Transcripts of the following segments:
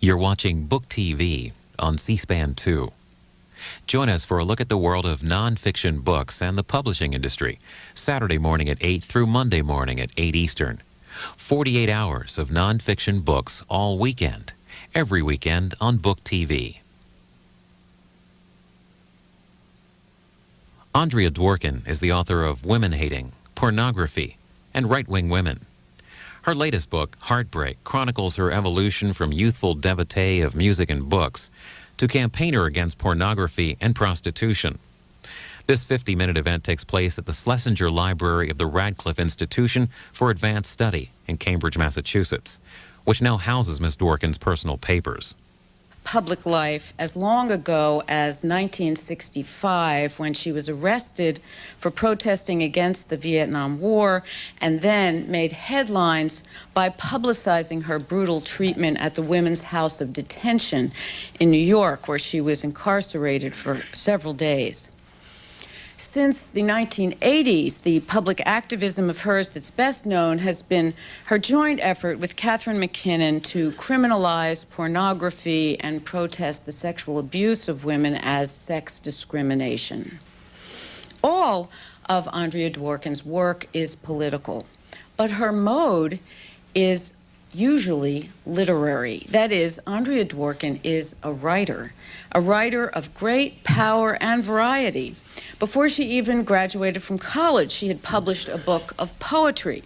You're watching Book TV on C-SPAN 2. Join us for a look at the world of nonfiction books and the publishing industry, Saturday morning at 8 through Monday morning at 8 Eastern. 48 hours of nonfiction books all weekend, every weekend on Book TV. Andrea Dworkin is the author of Women-Hating, Pornography, and Right-Wing Women. Her latest book, Heartbreak, chronicles her evolution from youthful devotee of music and books to campaigner against pornography and prostitution. This 50-minute event takes place at the Schlesinger Library of the Radcliffe Institution for Advanced Study in Cambridge, Massachusetts, which now houses Ms. Dworkin's personal papers. Public life as long ago as 1965, when she was arrested for protesting against the Vietnam War, and then made headlines by publicizing her brutal treatment at the Women's House of Detention in New York, where she was incarcerated for several days. Since the 1980s, the public activism of hers that's best known has been her joint effort with Catherine McKinnon to criminalize pornography and protest the sexual abuse of women as sex discrimination. All of Andrea Dworkin's work is political, but her mode is usually literary. That is, Andrea Dworkin is a writer of great power and variety. Before she even graduated from college, she had published a book of poetry.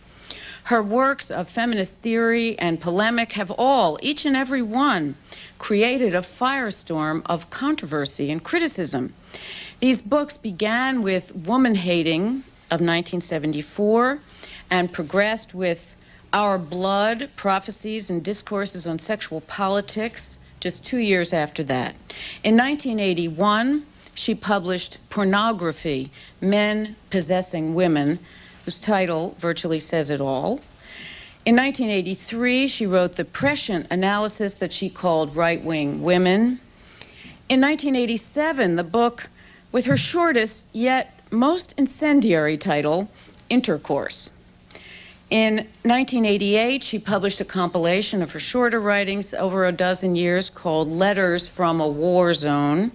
Her works of feminist theory and polemic have all, each and every one, created a firestorm of controversy and criticism. These books began with Woman-Hating of 1974 and progressed with Our Blood, Prophecies and Discourses on Sexual Politics, just 2 years after that. In 1981, she published Pornography, Men Possessing Women, whose title virtually says it all. In 1983, she wrote the prescient analysis that she called Right-Wing Women. In 1987, the book with her shortest yet most incendiary title, Intercourse. In 1988, she published a compilation of her shorter writings over a dozen years called Letters from a War Zone.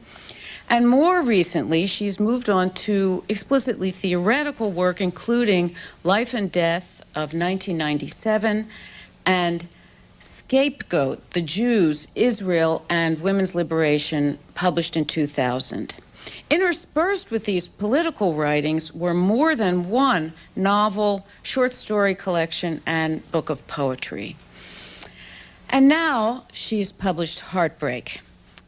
And more recently, she's moved on to explicitly theoretical work, including Life and Death of 1997 and Scapegoat, The Jews, Israel, and Women's Liberation, published in 2000. Interspersed with these political writings were more than one novel, short story collection, and book of poetry. And now she's published Heartbreak.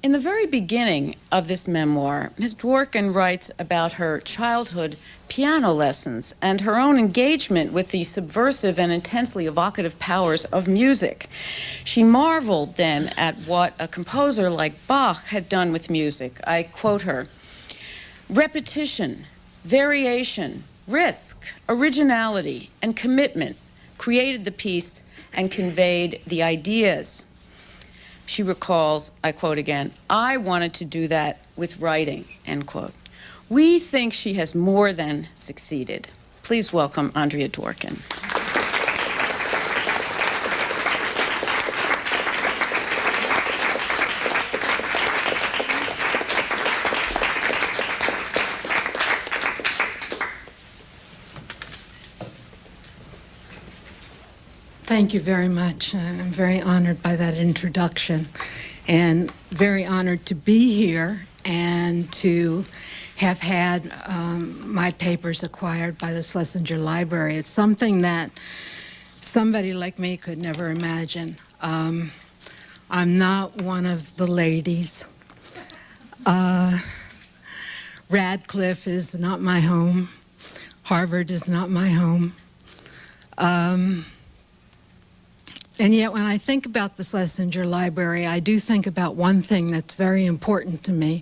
In the very beginning of this memoir, Ms. Dworkin writes about her childhood piano lessons and her own engagement with the subversive and intensely evocative powers of music. She marveled then at what a composer like Bach had done with music. I quote her, "Repetition, variation, risk, originality, and commitment created the piece and conveyed the ideas." She recalls, I quote again, "I wanted to do that with writing," end quote. We think she has more than succeeded. Please welcome Andrea Dworkin. Thank you very much. I'm very honored by that introduction and very honored to be here and to have had my papers acquired by the Schlesinger Library. It's something that somebody like me could never imagine. I'm not one of the ladies. Radcliffe is not my home. Harvard is not my home. And yet when I think about the Schlesinger Library, I do think about one thing that's very important to me,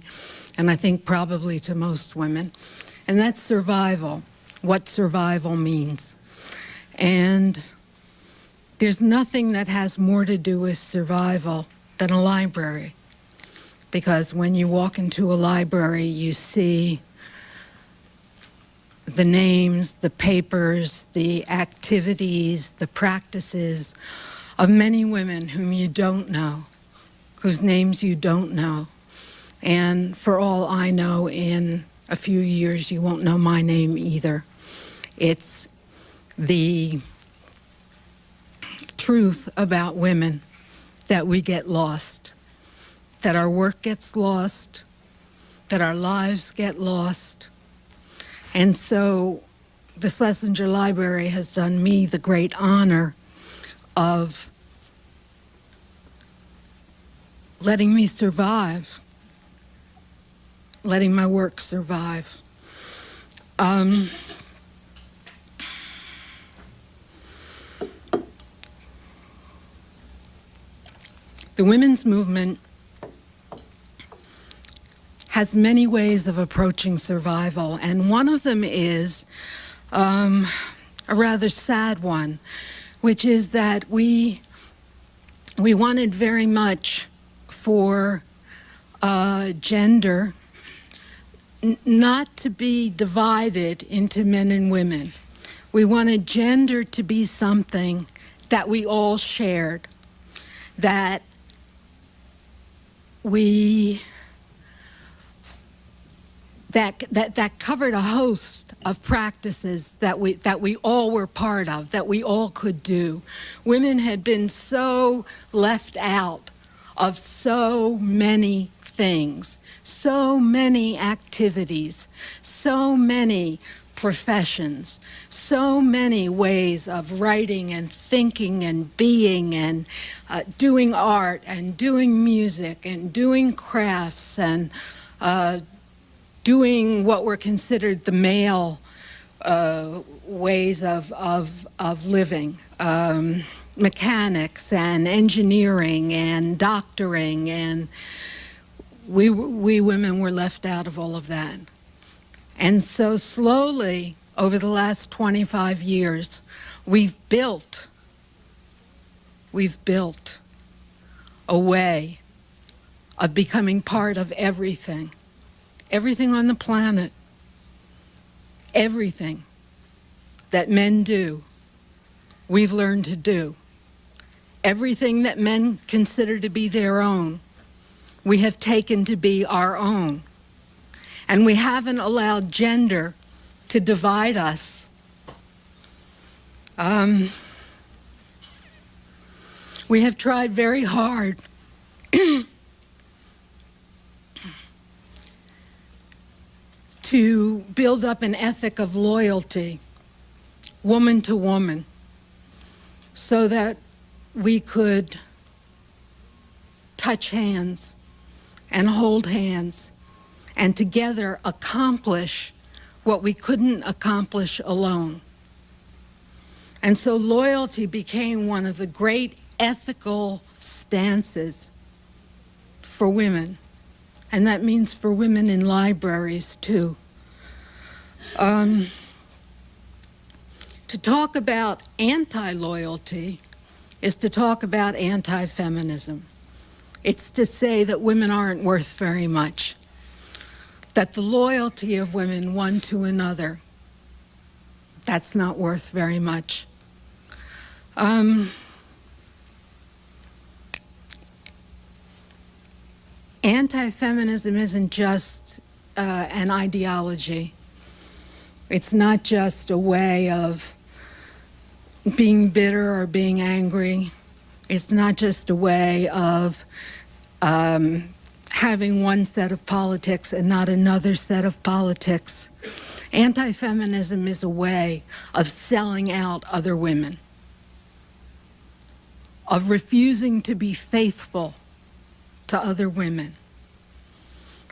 and I think probably to most women, and that's survival, what survival means. And there's nothing that has more to do with survival than a library, because when you walk into a library, you see the names, the papers, the activities, the practices of many women whom you don't know, whose names you don't know. And for all I know, in a few years, you won't know my name either. It's the truth about women that we get lost, that our work gets lost, that our lives get lost. And so the Schlesinger Library has done me the great honor of letting me survive, letting my work survive. The women's movement has many ways of approaching survival, and one of them is a rather sad one, which is that we wanted very much for gender not to be divided into men and women. We wanted gender to be something that we all shared, that that covered a host of practices that we all were part of, that we all could do. Women had been so left out of so many things, so many activities, so many professions, so many ways of writing and thinking and being and doing art and doing music and doing crafts and doing what were considered the male ways of living, mechanics and engineering and doctoring, and we women were left out of all of that. And so slowly, over the last 25 years, we've built a way of becoming part of everything on the planet, everything that men do, we've learned to do. Everything that men consider to be their own, we have taken to be our own. And we haven't allowed gender to divide us. We have tried very hard to build up an ethic of loyalty, woman to woman, so that we could touch hands and hold hands and together accomplish what we couldn't accomplish alone. And so loyalty became one of the great ethical stances for women, and that means for women in libraries too. To talk about anti-loyalty is to talk about anti-feminism. It's to say that women aren't worth very much, that the loyalty of women one to another, that's not worth very much. Anti-feminism isn't just an ideology. It's not just a way of being bitter or being angry. It's not just a way of having one set of politics and not another set of politics. Anti-feminism is a way of selling out other women, of refusing to be faithful to other women,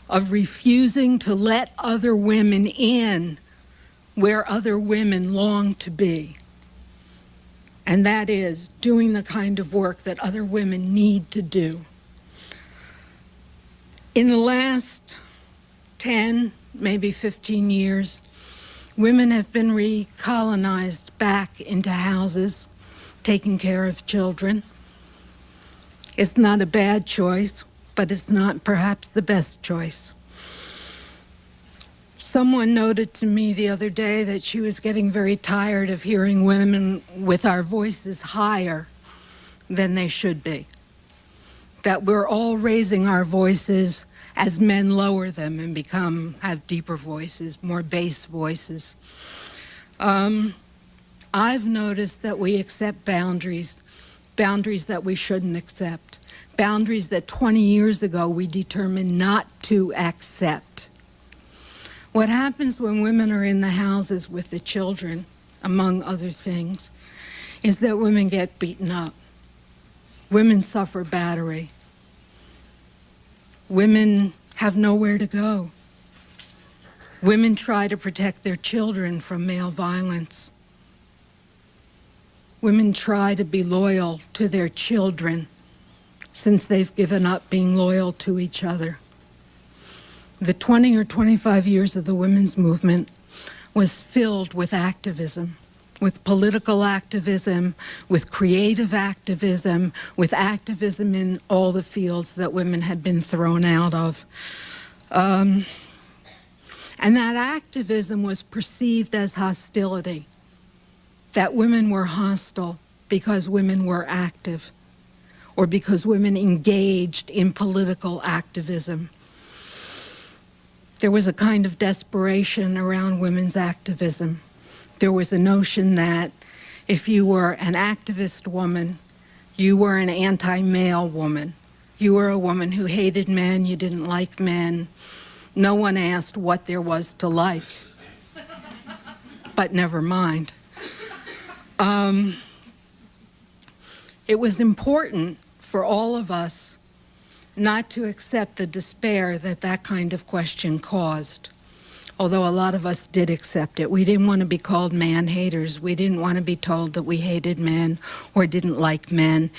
of refusing to let other women in where other women long to be. And that is doing the kind of work that other women need to do. In the last 10, maybe 15 years, women have been recolonized back into houses, taking care of children. It's not a bad choice, but it's not perhaps the best choice. Someone noted to me the other day that she was getting very tired of hearing women with our voices higher than they should be. that we're all raising our voices as men lower them and have deeper voices, more bass voices. I've noticed that we accept boundaries that we shouldn't accept, boundaries that 20 years ago we determined not to accept. What happens when women are in the houses with the children, among other things, is that women get beaten up. Women suffer battery. Women have nowhere to go. Women try to protect their children from male violence. Women try to be loyal to their children since they've given up being loyal to each other. The 20 or 25 years of the women's movement was filled with activism, with political activism, with creative activism, with activism in all the fields that women had been thrown out of. And that activism was perceived as hostility, that women were hostile because women were active, or because women engaged in political activism. There was a kind of desperation around women's activism. There was a notion that if you were an activist woman, you were an anti-male woman. You were a woman who hated men, you didn't like men. No one asked what there was to like, but never mind. It was important for all of us not to accept the despair that kind of question caused, although a lot of us did accept it. We didn't want to be called man-haters. We didn't want to be told that we hated men or didn't like men,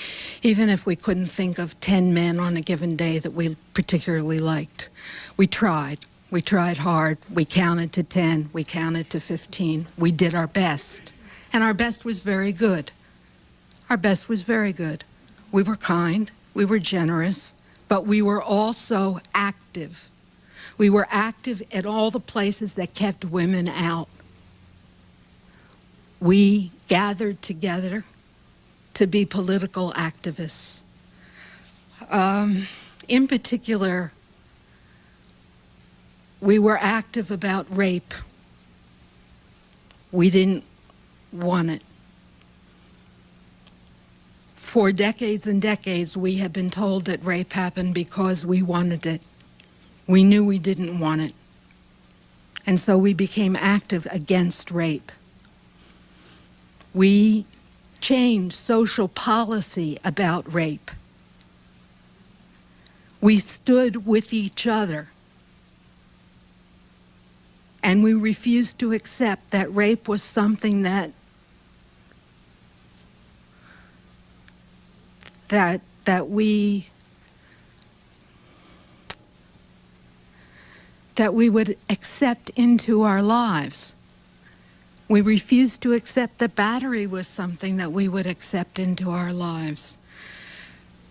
even if we couldn't think of 10 men on a given day that we particularly liked. We tried. We tried hard. We counted to 10. We counted to 15. We did our best. And our best was very good. Our best was very good. We were kind. We were generous. But we were also active. We were active at all the places that kept women out. We gathered together to be political activists. In particular, we were active about rape. We didn't want it. For decades and decades, we have been told that rape happened because we wanted it. We knew we didn't want it. And so we became active against rape. We changed social policy about rape. We stood with each other. And we refused to accept that rape was something that we would accept into our lives. We refused to accept that battery was something that we would accept into our lives.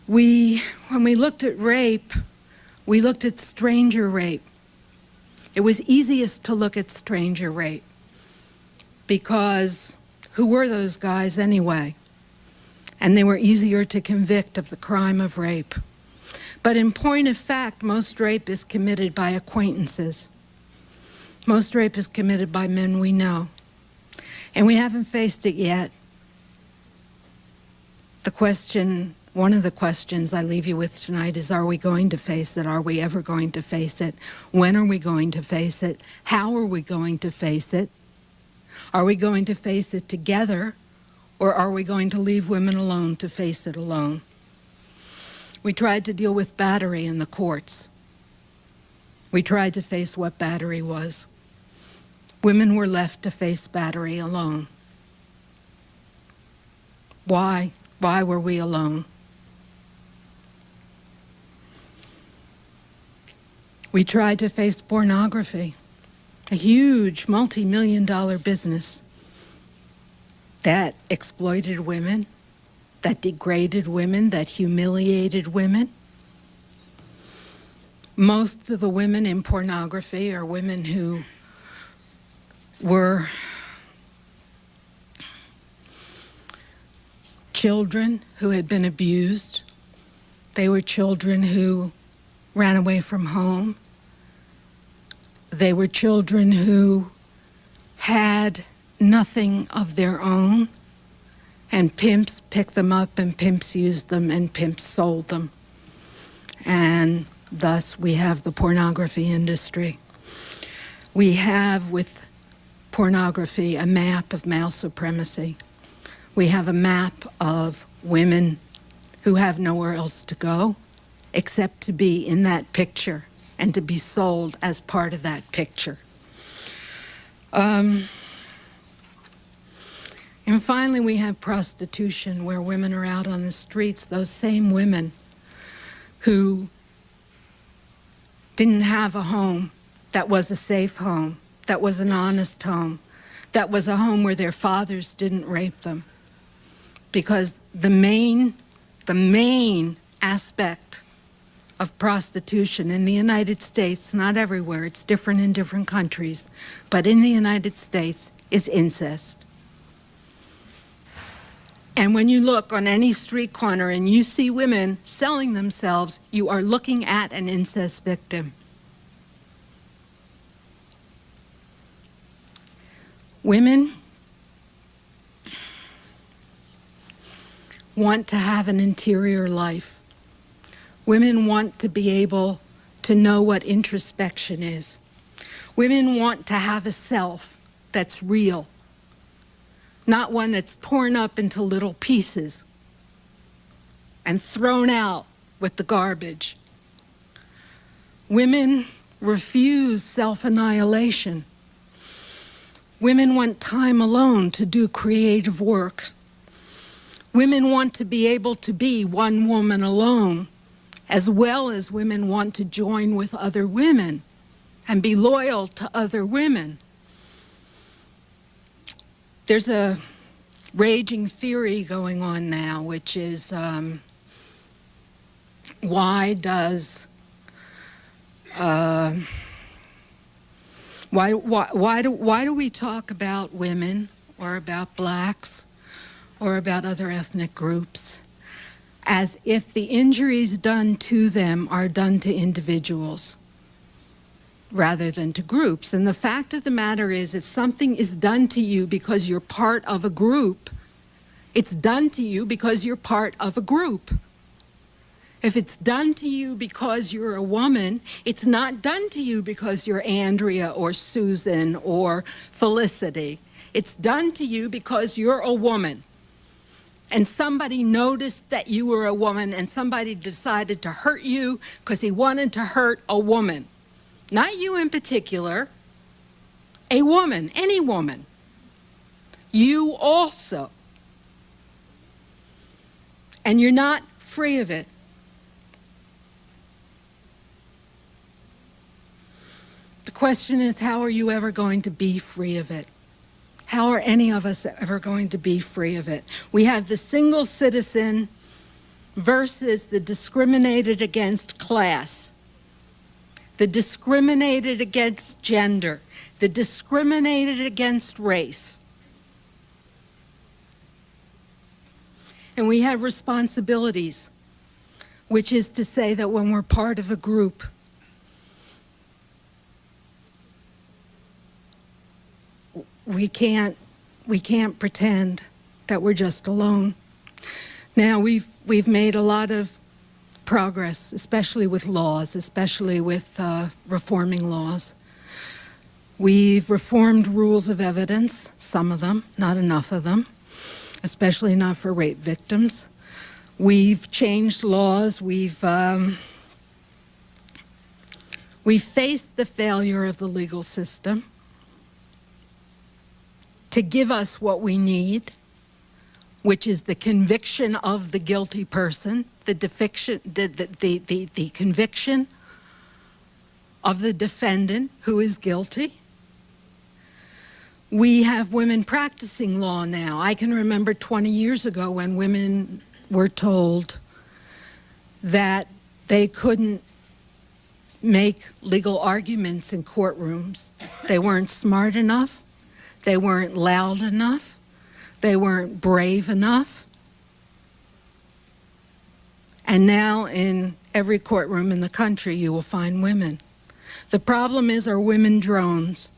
When we looked at rape, we looked at stranger rape. It was easiest to look at stranger rape because who were those guys anyway? And they were easier to convict of the crime of rape. But in point of fact, most rape is committed by acquaintances. Most rape is committed by men we know. And we haven't faced it yet. One of the questions I leave you with tonight is, are we going to face it? Are we ever going to face it? When are we going to face it? How are we going to face it? Are we going to face it together? Or are we going to leave women alone to face it alone? We tried to deal with battery in the courts. We tried to face what battery was. Women were left to face battery alone. Why? Why were we alone? We tried to face pornography, a huge multi-million-dollar business that exploited women, that degraded women, that humiliated women. Most of the women in pornography are women who were children who had been abused, They were children who ran away from home. They were children who had nothing of their own, and pimps picked them up, and pimps used them, and pimps sold them. And thus we have the pornography industry. We have with pornography a map of male supremacy. We have a map of women who have nowhere else to go except to be in that picture and to be sold as part of that picture. And finally, we have prostitution, where women are out on the streets, those same women who didn't have a home that was a safe home, that was an honest home, that was a home where their fathers didn't rape them. Because the main aspect of prostitution in the United States, not everywhere, it's different in different countries, but in the United States, is incest. And when you look on any street corner and you see women selling themselves, you are looking at an incest victim. Women want to have an interior life. Women want to be able to know what introspection is. Women want to have a self that's real, not one that's torn up into little pieces and thrown out with the garbage. Women refuse self-annihilation. Women want time alone to do creative work. Women want to be able to be one woman alone, as well as women want to join with other women and be loyal to other women. There's a raging theory going on now, which is why do we talk about women or about blacks or about other ethnic groups as if the injuries done to them are done to individuals rather than to groups? And the fact of the matter is, if something is done to you because you're part of a group, it's done to you because you're part of a group. If it's done to you because you're a woman, it's not done to you because you're Andrea or Susan or Felicity. It's done to you because you're a woman. And somebody noticed that you were a woman, and somebody decided to hurt you because he wanted to hurt a woman. Not you in particular, a woman, any woman. You also. And you're not free of it. The question is, how are you ever going to be free of it? How are any of us ever going to be free of it? We have the single citizen versus the discriminated against class, the discriminated against gender, the discriminated against race. And we have responsibilities, which is to say that when we're part of a group, we can't pretend that we're just alone. Now, we've made a lot of progress, especially with laws, especially with reforming laws. We've reformed rules of evidence, some of them, not enough of them, especially not for rape victims. We've changed laws. We've faced the failure of the legal system to give us what we need, which is the conviction of the guilty person, the conviction of the defendant who is guilty. We have women practicing law now. I can remember 20 years ago when women were told that they couldn't make legal arguments in courtrooms. They weren't smart enough. They weren't loud enough. They weren't brave enough. And now in every courtroom in the country, you will find women. The problem is, are women drones?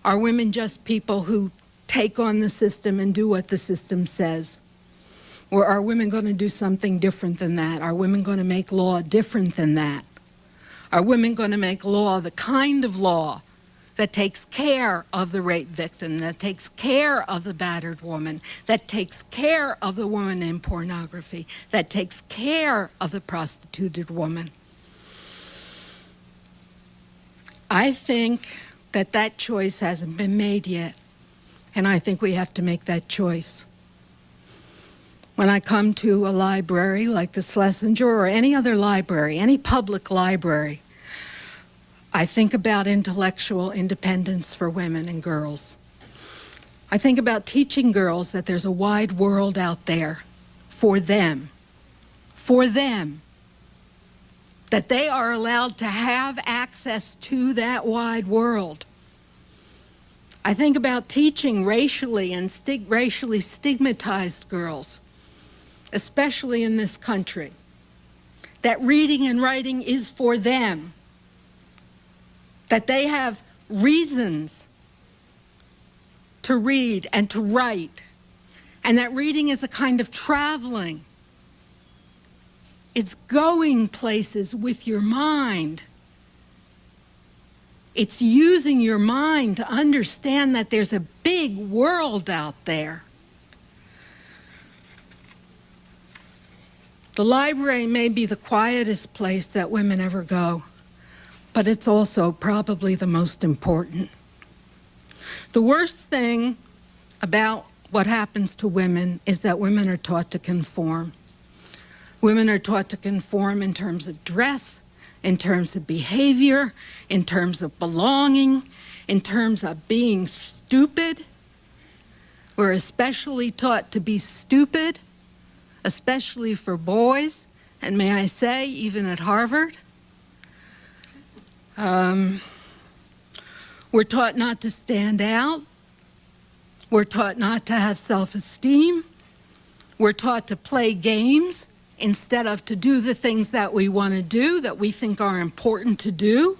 Are women just people who take on the system and do what the system says? Or are women going to do something different than that? Are women going to make law different than that? Are women going to make law, the kind of law that takes care of the rape victim, that takes care of the battered woman, that takes care of the woman in pornography, that takes care of the prostituted woman? I think that that choice hasn't been made yet, and I think we have to make that choice. When I come to a library like the Schlesinger or any other library, any public library, I think about intellectual independence for women and girls. I think about teaching girls that there's a wide world out there for them, that they are allowed to have access to that wide world. I think about teaching racially and racially stigmatized girls, especially in this country, that reading and writing is for them, that they have reasons to read and to write, and that reading is a kind of traveling. It's going places with your mind. It's using your mind to understand that there's a big world out there. The library may be the quietest place that women ever go, but it's also probably the most important. The worst thing about what happens to women is that women are taught to conform. Women are taught to conform in terms of dress, in terms of behavior, in terms of belonging, in terms of being stupid. We're especially taught to be stupid, especially for boys, and may I say, even at Harvard. We're taught not to stand out. We're taught not to have self-esteem. We're taught to play games instead of to do the things that we want to do, that we think are important to do.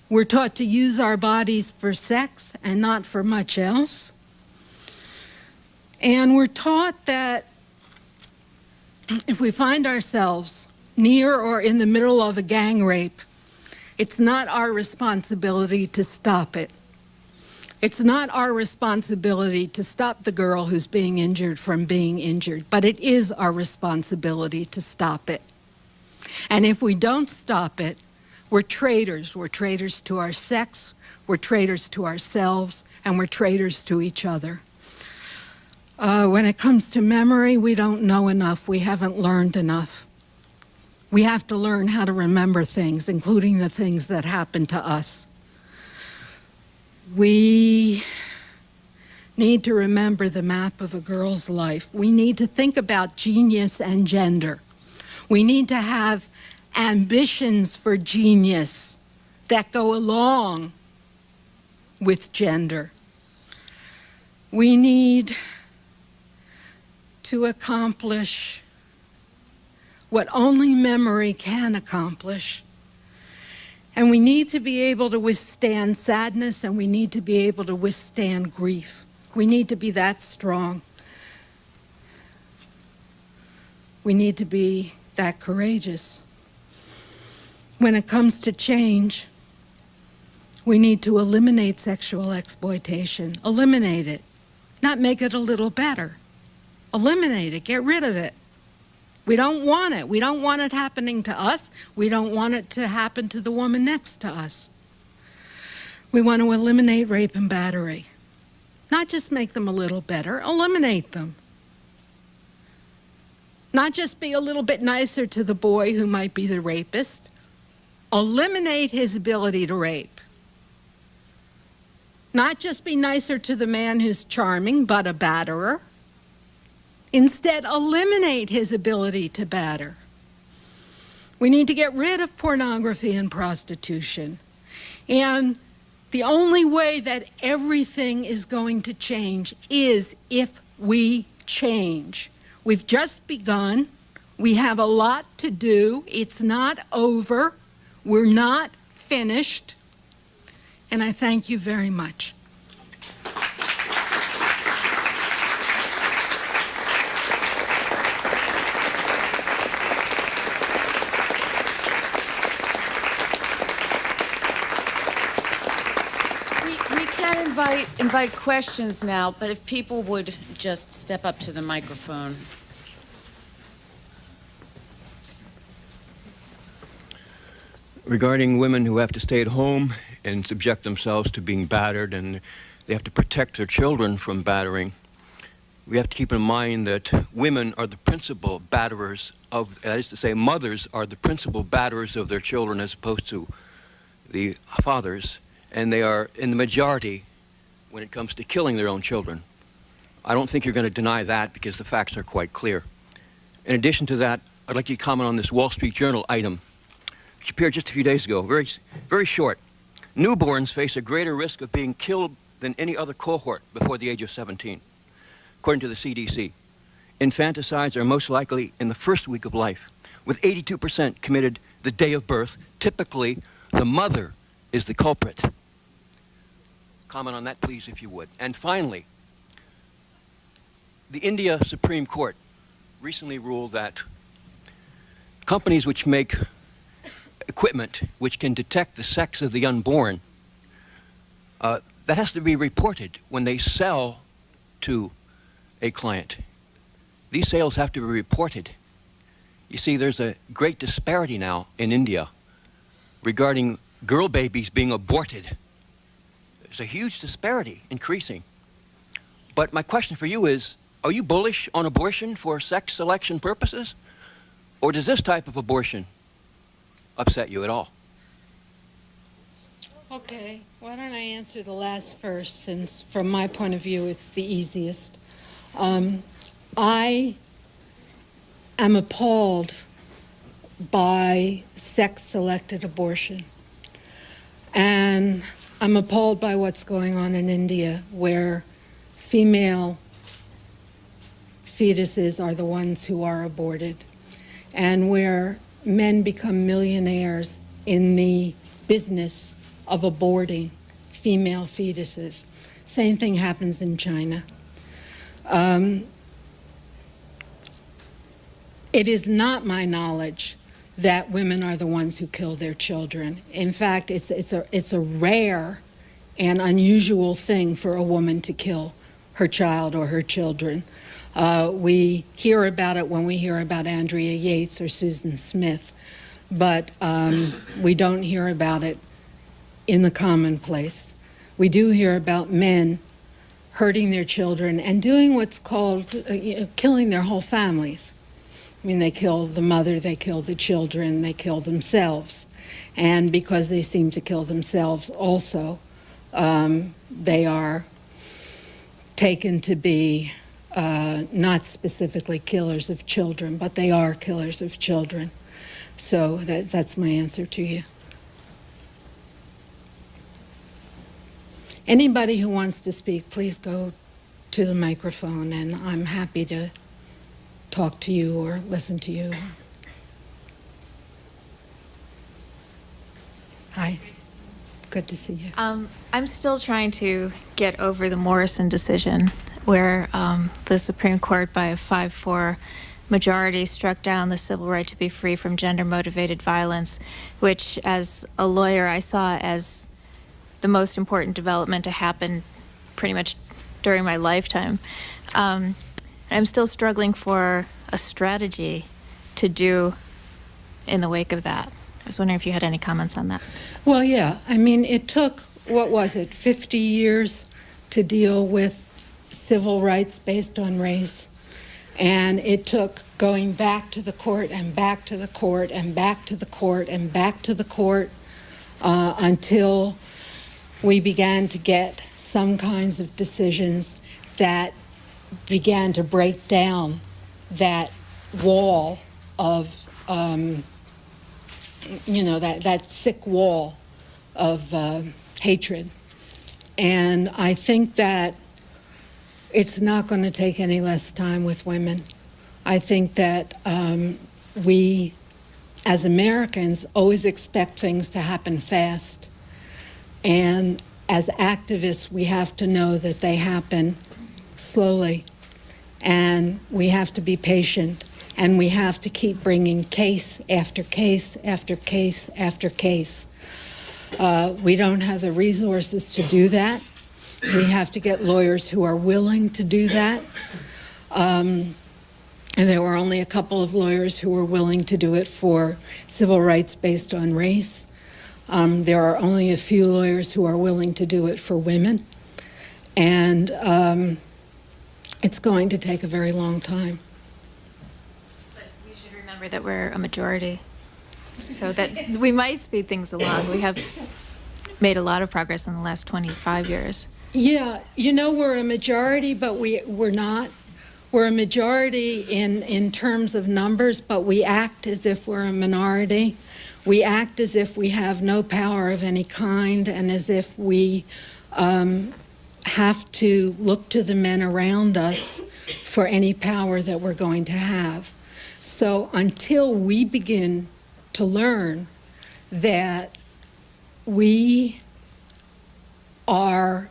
We're taught to use our bodies for sex and not for much else. And we're taught that if we find ourselves near or in the middle of a gang rape, it's not our responsibility to stop it. It's not our responsibility to stop the girl who's being injured from being injured, but it is our responsibility to stop it. And if we don't stop it, we're traitors. We're traitors to our sex, we're traitors to ourselves, and we're traitors to each other. When it comes to memory, we don't know enough. We haven't learned enough. We have to learn how to remember things, including the things that happen to us. We need to remember the map of a girl's life. We need to think about genius and gender. We need to have ambitions for genius that go along with gender. We need to accomplish what only memory can accomplish. And we need to be able to withstand sadness, and we need to be able to withstand grief. We need to be that strong. We need to be that courageous. When it comes to change, we need to eliminate sexual exploitation. Eliminate it, not make it a little better. Eliminate it, get rid of it. We don't want it. We don't want it happening to us. We don't want it to happen to the woman next to us. We want to eliminate rape and battery. Not just make them a little better, eliminate them. Not just be a little bit nicer to the boy who might be the rapist. Eliminate his ability to rape. Not just be nicer to the man who's charming, but a batterer. Instead, eliminate his ability to batter. We need to get rid of pornography and prostitution. And the only way that everything is going to change is if we change. We've just begun. We have a lot to do. It's not over. We're not finished. And I thank you very much. We can invite questions now, but if people would just step up to the microphone. Regarding women who have to stay at home and subject themselves to being battered, and they have to protect their children from battering, we have to keep in mind that women are the principal batterers of, that is to say, mothers are the principal batterers of their children as opposed to the fathers, and they are in the majority when it comes to killing their own children. I don't think you're going to deny that because the facts are quite clear. In addition to that, I'd like you to comment on this Wall Street Journal item, which appeared just a few days ago, very short. Newborns face a greater risk of being killed than any other cohort before the age of 17, according to the CDC. Infanticides are most likely in the first week of life, with 82% committed the day of birth. Typically, the mother is the culprit. Comment on that, please, if you would. And finally, the India Supreme Court recently ruled that companies which make equipment which can detect the sex of the unborn, that has to be reported when they sell to a client. These sales have to be reported. You see, there's a great disparity now in India regarding girl babies being aborted. There's a huge disparity, increasing. But my question for you is, are you bullish on abortion for sex selection purposes? Or does this type of abortion upset you at all? Okay, why don't I answer the last first, since from my point of view it's the easiest. I am appalled by sex-selected abortion. And I'm appalled by what's going on in India, where female fetuses are the ones who are aborted, and where men become millionaires in the business of aborting female fetuses. Same thing happens in China. It is not my knowledge that women are the ones who kill their children. In fact, it's a rare and unusual thing for a woman to kill her child or her children. We hear about it when we hear about Andrea Yates or Susan Smith, but we don't hear about it in the commonplace. We do hear about men hurting their children and doing what's called killing their whole families. I mean, they kill the mother, they kill the children, they kill themselves. And because they seem to kill themselves also, they are taken to be not specifically killers of children, but they are killers of children. So that's my answer to you. Anybody who wants to speak, please go to the microphone, and I'm happy to talk to you or listen to you. Hi. Good to see you. I'm still trying to get over the Morrison decision, where the Supreme Court, by a 5-4 majority, struck down the civil right to be free from gender-motivated violence, which, as a lawyer, I saw as the most important development to happen pretty much during my lifetime. I'm still struggling for a strategy to do in the wake of that. I was wondering if you had any comments on that. Well, yeah. I mean, it took, what was it, 50 years to deal with civil rights based on race. And it took going back to the court and back to the court and back to the court and back to the court until we began to get some kinds of decisions that began to break down that wall of, that sick wall of hatred. And I think that it's not going to take any less time with women. I think that we, as Americans, always expect things to happen fast. And as activists, we have to know that they happen slowly. And we have to be patient. And we have to keep bringing case after case after case after case. We don't have the resources to do that. We have to get lawyers who are willing to do that. And there were only a couple of lawyers who were willing to do it for civil rights based on race. There are only a few lawyers who are willing to do it for women. And it's going to take a very long time. But we should remember that we're a majority, so that we might speed things along. We have made a lot of progress in the last 25 years. Yeah, you know, we're a majority, but we're not. We're a majority in terms of numbers, but we act as if we're a minority. We act as if we have no power of any kind, and as if we have to look to the men around us for any power that we're going to have. So until we begin to learn that we are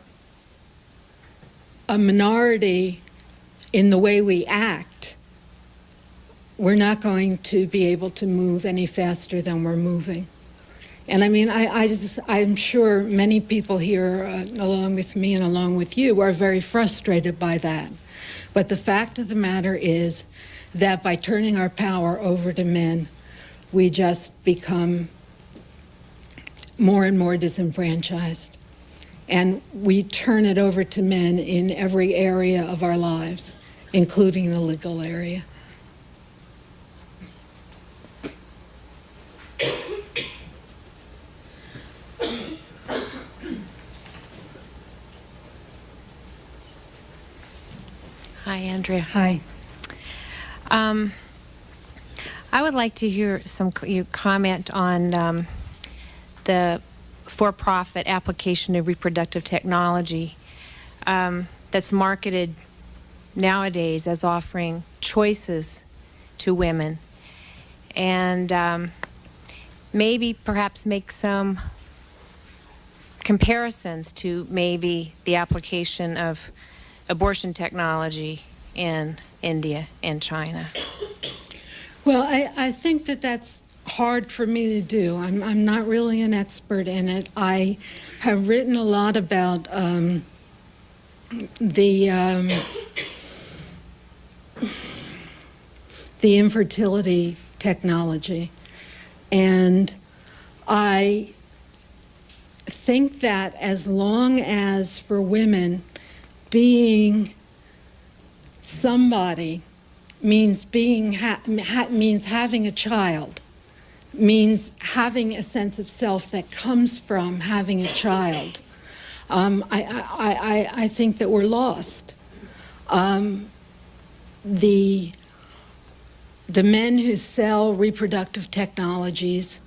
a minority in the way we act, we're not going to be able to move any faster than we're moving. And I mean, I'm sure many people here, along with me and along with you, are very frustrated by that. But the fact of the matter is that by turning our power over to men, we just become more and more disenfranchised. And we turn it over to men in every area of our lives, including the legal area. Hi, Andrea. Hi. I would like to hear you comment on the for-profit application of reproductive technology that's marketed nowadays as offering choices to women, and maybe perhaps make some comparisons to maybe the application of abortion technology in India and China. Well, I think that that's hard for me to do. I'm not really an expert in it. I have written a lot about the infertility technology, and I think that as long as for women being somebody means means having a child, means having a sense of self that comes from having a child, I think that we're lost. The men who sell reproductive technologies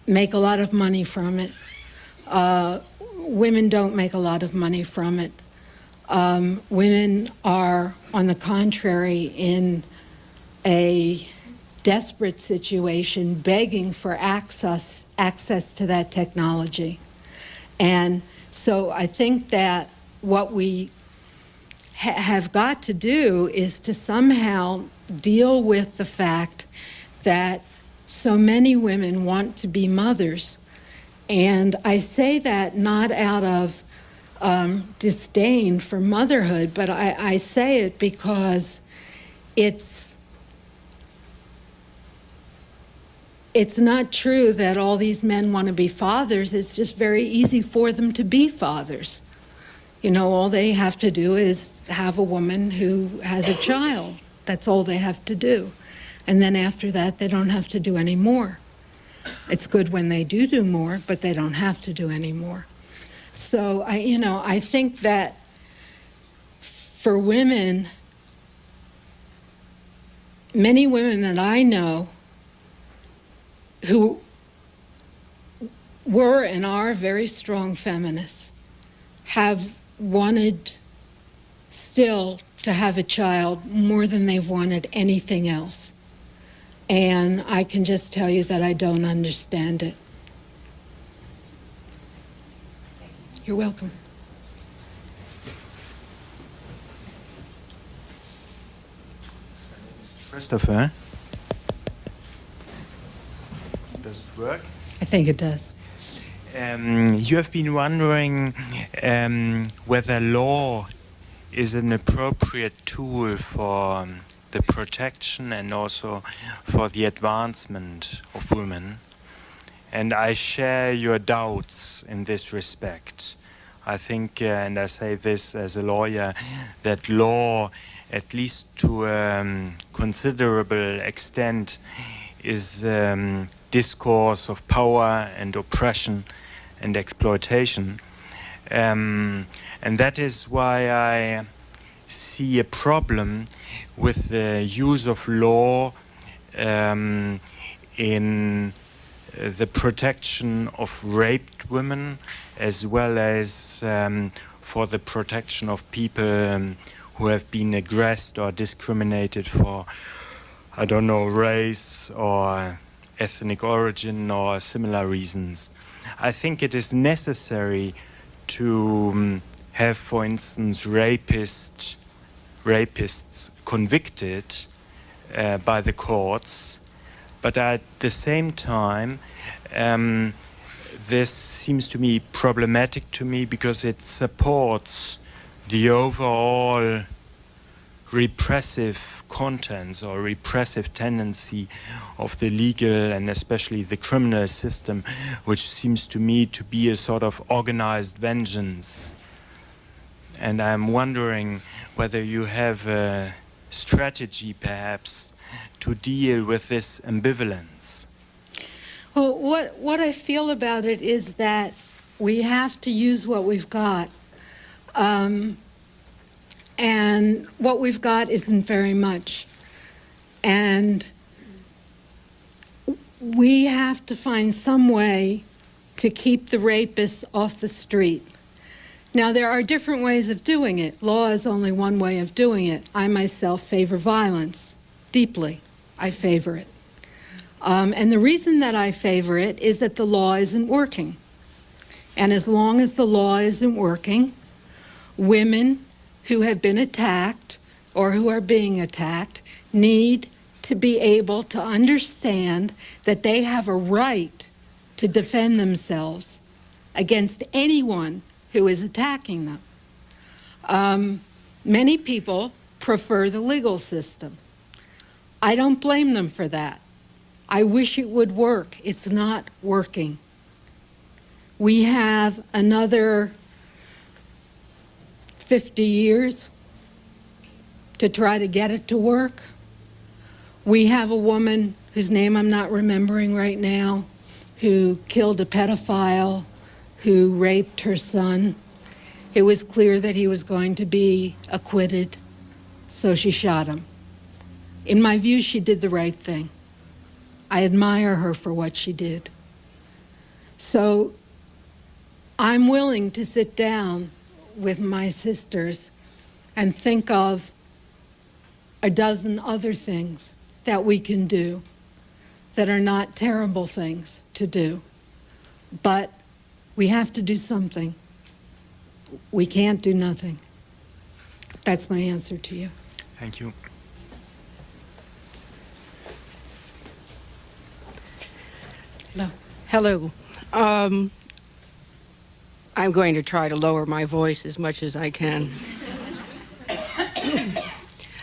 make a lot of money from it. Women don't make a lot of money from it. Women are, on the contrary, in a desperate situation, begging for access to that technology. And so I think that what we have got to do is to somehow deal with the fact that so many women want to be mothers. And I say that not out of disdain for motherhood, but I say it because it's not true that all these men want to be fathers. It's just very easy for them to be fathers. You know, all they have to do is have a woman who has a child. That's all they have to do. And then after that, they don't have to do any more. It's good when they do more, but they don't have to do any more. So I think that for women, many women that I know who were and are very strong feminists have wanted still to have a child more than they've wanted anything else. And I can just tell you that I don't understand it. You're welcome. Christopher, does it work? I think it does. You have been wondering whether law is an appropriate tool for the protection and also for the advancement of women. And I share your doubts in this respect. I think, and I say this as a lawyer, that law, at least to a considerable extent, is discourse of power and oppression and exploitation. And that is why I see a problem with the use of law in the protection of raped women, as well as for the protection of people who have been aggressed or discriminated for, I don't know, race or ethnic origin or similar reasons. I think it is necessary to have, for instance, rapists convicted by the courts, but at the same time, this seems to me problematic to me because it supports the overall repressive contents or repressive tendency of the legal and especially the criminal system, which seems to me to be a sort of organized vengeance. And I'm wondering whether you have a strategy perhaps to deal with this ambivalence. Well, what I feel about it is that we have to use what we've got. And what we've got isn't very much. And we have to find some way to keep the rapists off the street. Now, there are different ways of doing it. Law is only one way of doing it. I myself favor violence deeply. I favor it. And the reason that I favor it is that the law isn't working. And as long as the law isn't working, women who have been attacked or who are being attacked need to be able to understand that they have a right to defend themselves against anyone who is attacking them. Many people prefer the legal system. I don't blame them for that. I wish it would work. It's not working. We have another 50 years to try to get it to work. We have a woman whose name I'm not remembering right now, who killed a pedophile, who raped her son. It was clear that he was going to be acquitted, so she shot him. In my view, she did the right thing. I admire her for what she did. So I'm willing to sit down with my sisters and think of a dozen other things that we can do that are not terrible things to do. But we have to do something. We can't do nothing. That's my answer to you. Thank you. Hello. I'm going to try to lower my voice as much as I can.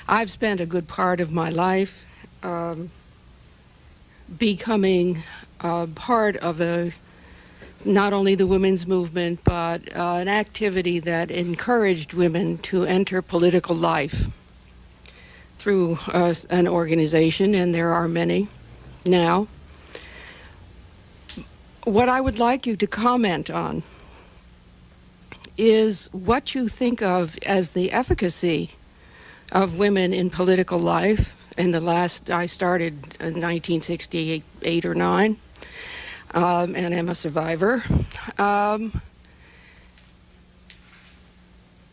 I've spent a good part of my life becoming part of not only the women's movement, but an activity that encouraged women to enter political life through an organization, and there are many now. What I would like you to comment on is what you think of as the efficacy of women in political life. I started in 1968 or 9, and I'm a survivor.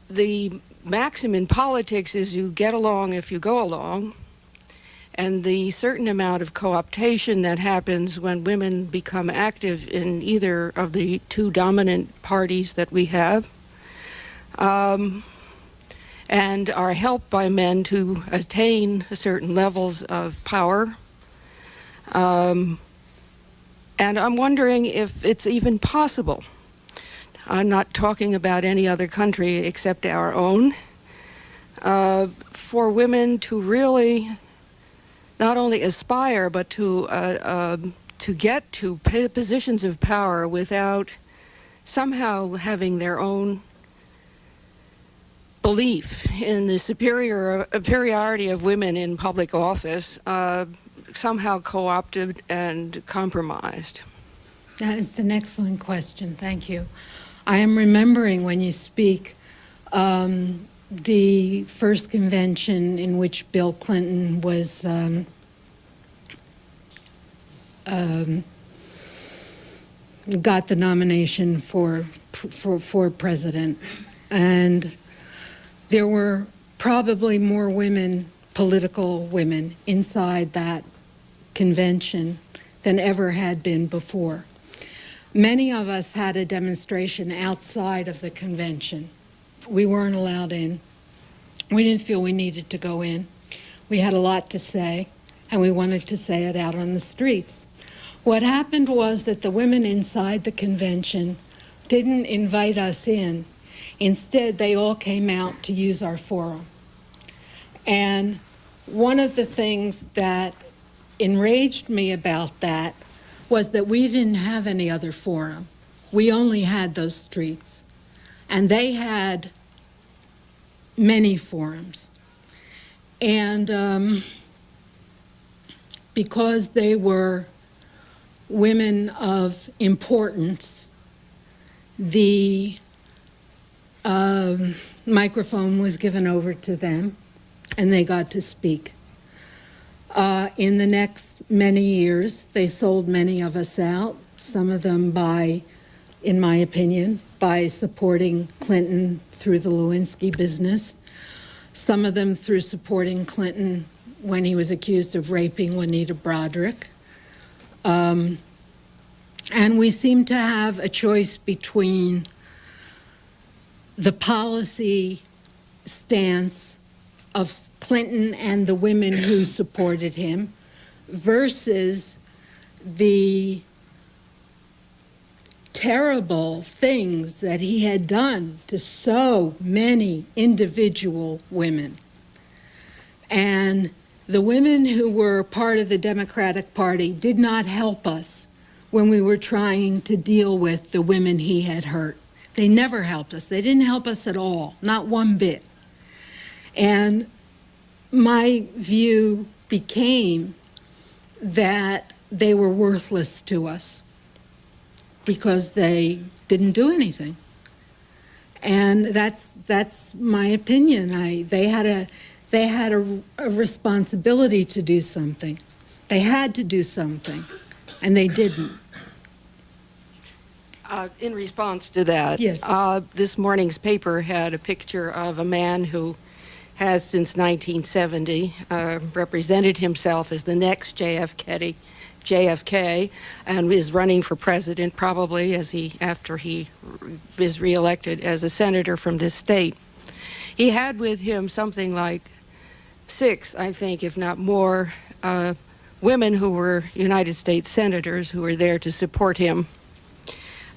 The maxim in politics is you get along if you go along, and the certain amount of co-optation that happens when women become active in either of the two dominant parties that we have, and are helped by men to attain certain levels of power. And I'm wondering if it's even possible, I'm not talking about any other country except our own, for women to really not only aspire, but to get to positions of power without somehow having their own belief in the superiority of women in public office somehow co-opted and compromised. That is an excellent question. Thank you. I am remembering when you speak the first convention in which Bill Clinton was got the nomination for president, and there were probably more women, political women, inside that convention than ever had been before. Many of us had a demonstration outside of the convention. We weren't allowed in. We didn't feel we needed to go in. We had a lot to say, and we wanted to say it out on the streets. What happened was that the women inside the convention didn't invite us in. Instead, they all came out to use our forum. And one of the things that enraged me about that was that we didn't have any other forum. We only had those streets. And they had many forums. And because they were women of importance, the microphone was given over to them, and they got to speak. In the next many years, they sold many of us out, some of them by, in my opinion, by supporting Clinton through the Lewinsky business, some of them through supporting Clinton when he was accused of raping Juanita Broderick. And we seem to have a choice between the policy stance of Clinton and the women who supported him versus the terrible things that he had done to so many individual women. And the women who were part of the Democratic Party did not help us when we were trying to deal with the women he had hurt. They never helped us. They didn't help us at all, not one bit. And my view became that they were worthless to us because they didn't do anything. And that's my opinion. They had a responsibility to do something. They had to do something, and they didn't. In response to that, yes. This morning's paper had a picture of a man who has since 1970 represented himself as the next JFK, and is running for president probably after he is reelected as a senator from this state. He had with him something like 6, I think, if not more, women who were United States senators who were there to support him,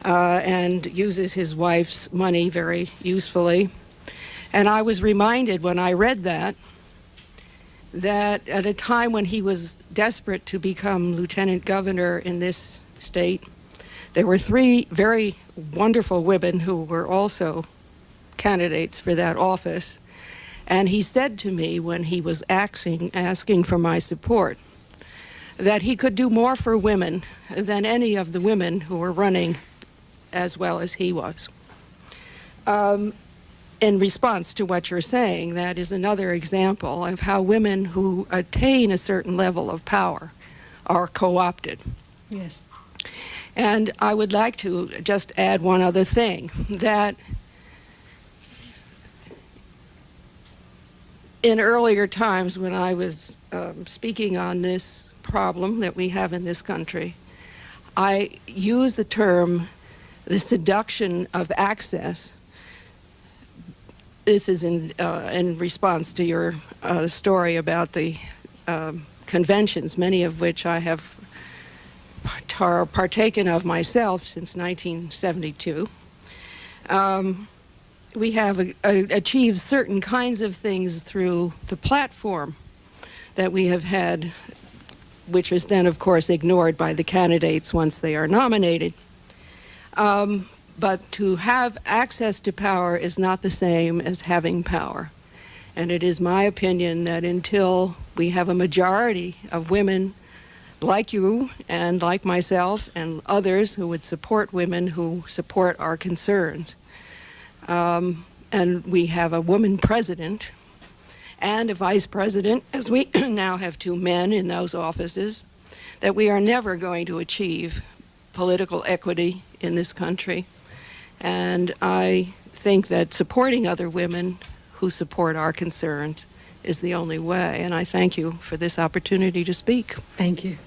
and uses his wife's money very usefully. And I was reminded when I read that at a time when he was desperate to become lieutenant governor in this state, there were 3 very wonderful women who were also candidates for that office. And he said to me when he was asking for my support, that he could do more for women than any of the women who were running as well as he was. In response to what you're saying, that is another example of how women who attain a certain level of power are co-opted. Yes. And I would like to just add one other thing, that in earlier times when I was speaking on this problem that we have in this country, I use the term the seduction of access. This is in response to your story about the conventions, many of which I have partaken of myself since 1972. We have achieved certain kinds of things through the platform that we have had, which is then, of course, ignored by the candidates once they are nominated. But to have access to power is not the same as having power. And it is my opinion that until we have a majority of women like you and like myself and others who would support women who support our concerns, and we have a woman president and a vice president, as we now have 2 men in those offices, that we are never going to achieve political equity in this country. And I think that supporting other women who support our concerns is the only way. And I thank you for this opportunity to speak. Thank you.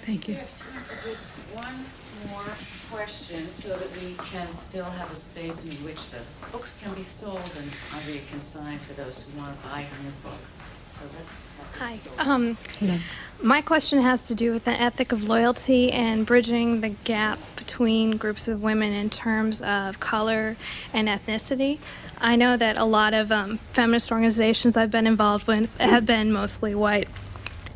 Thank you. We have time for just one more question so that we can still have a space in which the books can be sold and Andrea can sign for those who want to buy her new book. So let's have this Hi. Hello. My question has to do with the ethic of loyalty and bridging the gap between groups of women in terms of color and ethnicity. I know that a lot of feminist organizations I've been involved with have been mostly white.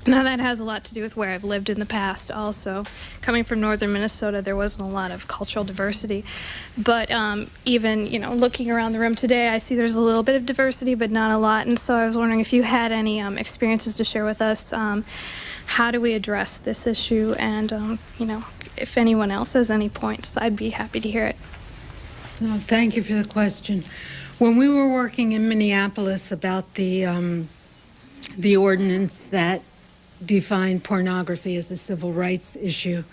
Now that has a lot to do with where I've lived in the past also. Coming from northern Minnesota, there wasn't a lot of cultural diversity. But even, looking around the room today, I see there's a little bit of diversity, but not a lot. And so I was wondering if you had any experiences to share with us. How do we address this issue? And, if anyone else has any points, I'd be happy to hear it. No, thank you for the question. When we were working in Minneapolis about the ordinance that defined pornography as a civil rights issue,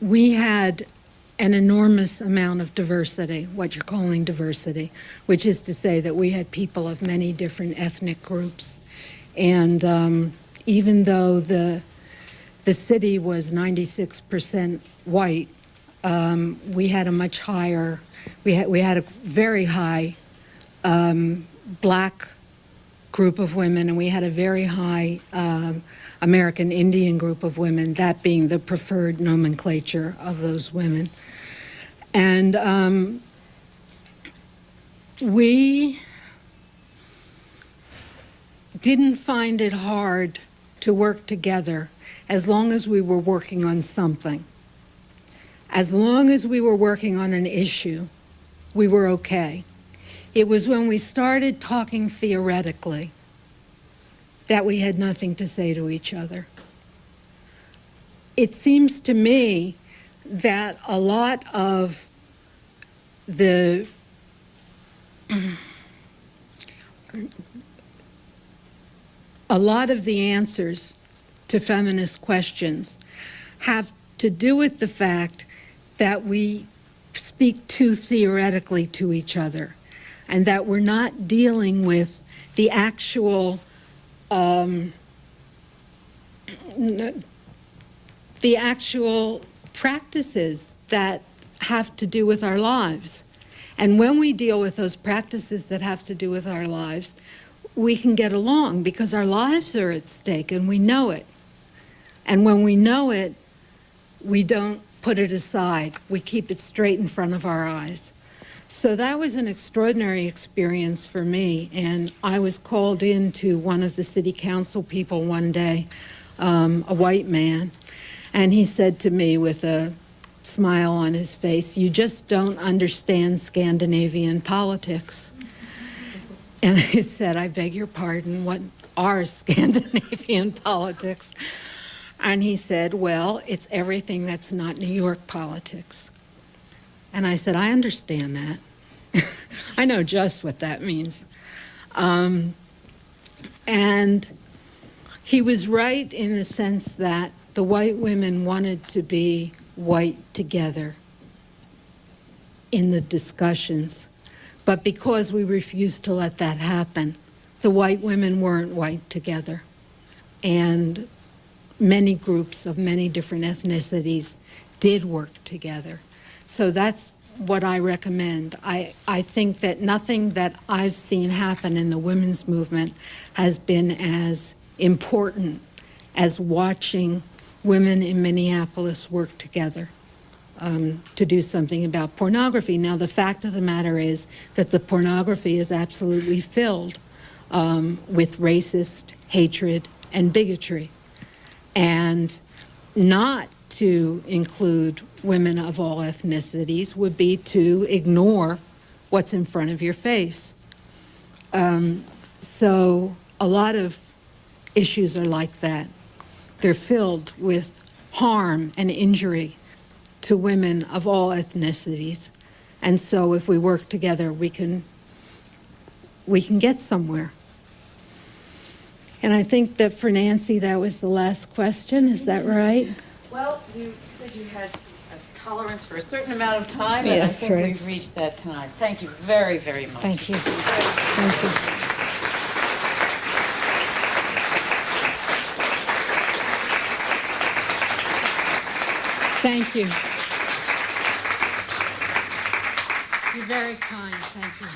we had an enormous amount of diversity, what you're calling diversity, which is to say that we had people of many different ethnic groups. And even though the city was 96% white, we had a much higher, we had a very high black group of women, and we had a very high American Indian group of women, that being the preferred nomenclature of those women. And we didn't find it hard to work together as long as we were working on something. As long as we were working on an issue, we were okay. It was when we started talking theoretically that we had nothing to say to each other. It seems to me that a lot of the answers to feminist questions have to do with the fact that we speak too theoretically to each other, and that we're not dealing with the actual practices that have to do with our lives. And when we deal with those practices that have to do with our lives, we can get along because our lives are at stake and we know it. And when we know it, we don't put it aside. We keep it straight in front of our eyes. So that was an extraordinary experience for me. And I was called in to one of the city council people one day, a white man, and he said to me with a smile on his face, "You just don't understand Scandinavian politics." And I said, "I beg your pardon, what are Scandinavian politics?" And he said, "Well, it's everything that's not New York politics." And I said, "I understand that. I know just what that means." And he was right in the sense that the white women wanted to be white together in the discussions. But because we refused to let that happen, the white women weren't white together. And many groups of many different ethnicities did work together. So that's what I recommend. I think that nothing that I've seen happen in the women's movement has been as important as watching women in Minneapolis work together to do something about pornography. Now, the fact of the matter is that the pornography is absolutely filled with racist hatred and bigotry. And not to include women of all ethnicities would be to ignore what's in front of your face. So a lot of issues are like that. They're filled with harm and injury to women of all ethnicities. And so if we work together, we can get somewhere. And I think that for Nancy, that was the last question. Is that right? Well, you said you had a tolerance for a certain amount of time, Yes, and I think right. we've reached that time. Thank you very, very much. Thank you. Thank you. Thank you. You're very kind. Thank you.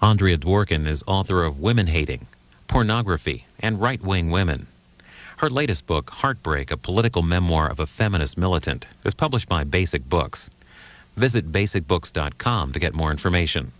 Andrea Dworkin is author of Women Hating, Pornography, and Right-Wing Women. Her latest book, Heartbreak, a political memoir of a feminist militant, is published by Basic Books. Visit basicbooks.com to get more information.